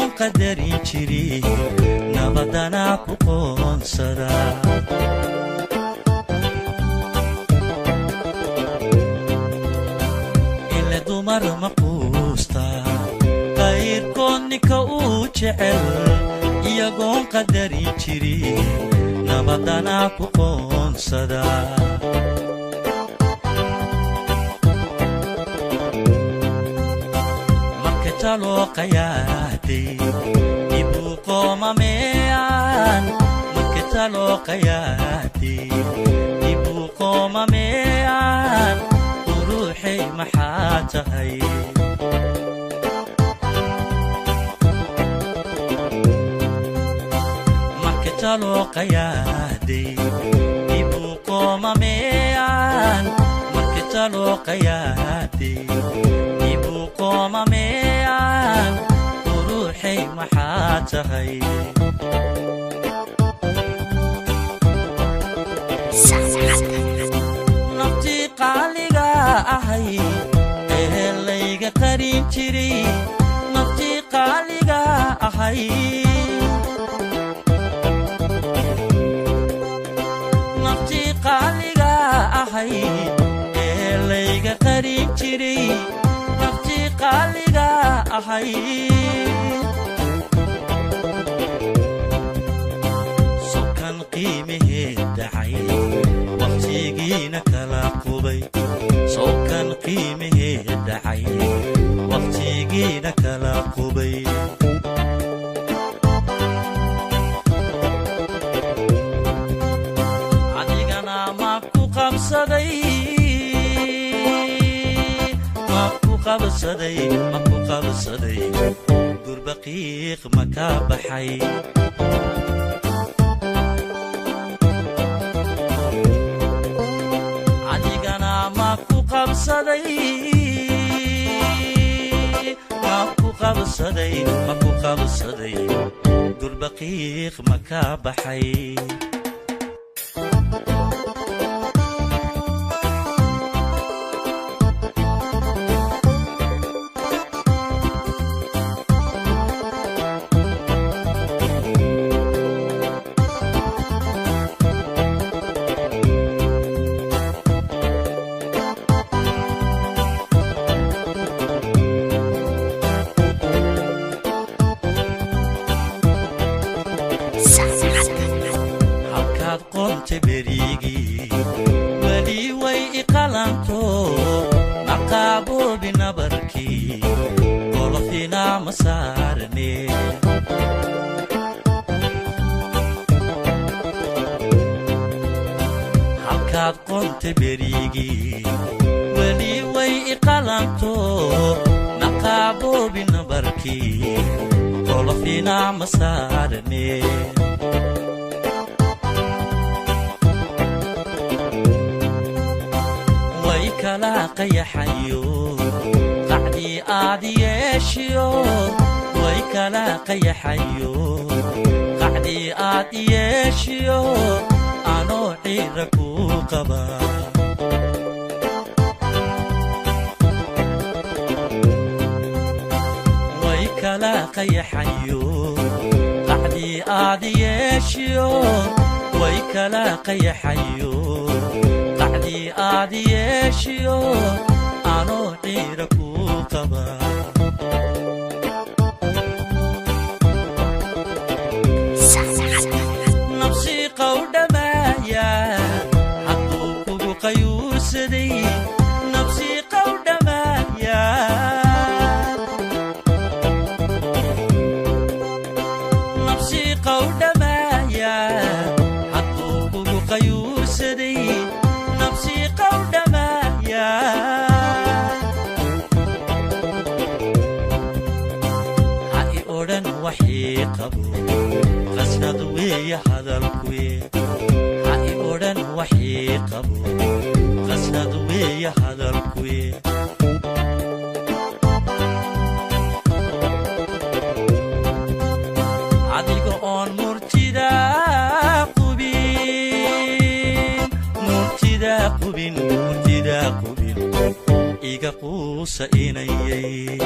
iyagoon qadarin jirin nabadana ku qoonsada ila dumar maquusta qayrkood ninka uu jecel iyagoon qadarin jirin nabadana ku qoonsada talo qayati ibu qoma mean makitalo qayati ibu qoma mean ruuxi maxatahay makitalo qayati ibu qoma mean makitalo qayati ibu qoma mean ruuxi maxatahay nafti qaaliga ahay ehelayga qarin jiray nafti qaaliga ahay nafti qaaliga ahay ehelayga qarin jiray nafti qaaliga ahay sokan qiimaheed dhacay waqtigiina kala qubay sokan qiimaheed dhacay waqtigiina kala qubay adigana ma ku qabsaday maku qabsaday durbaqiiq maka baxay adigana maku qabsaday durbaqiiq maka baxay berigi wali way iqalanto maqabo binabarki qolofina masarne halkaad qonte berigi wali way iqalanto maqabo binabarki qolofina masarne kala qayaxayo qacdi aadiyeshiyo way kala qayaxayo qacdi aadiyeshiyo ano ciira ku qaba way kala qayaxayo qacdi aadiyeshiyo way kala qayaxayo qacdi aadiyeshiyo ano ciira ku qaba nafsi qawdhamaya hadduu kugu qayuursaday nafsi qawdhamaya nafsi qawdhamaya hadduu kugu qayuursaday nafsi qawdhamaya ha i odhan waxii qabo qasnad weeye hadalkuwe ha i odhan waxii qabo qasnad weeye hadalkuwe adiga oon murtida qubin iga quusa inayay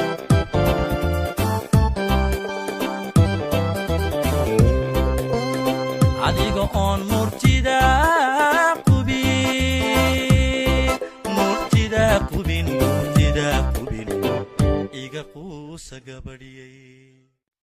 adiga oon murtida qubin iga quusa gabadh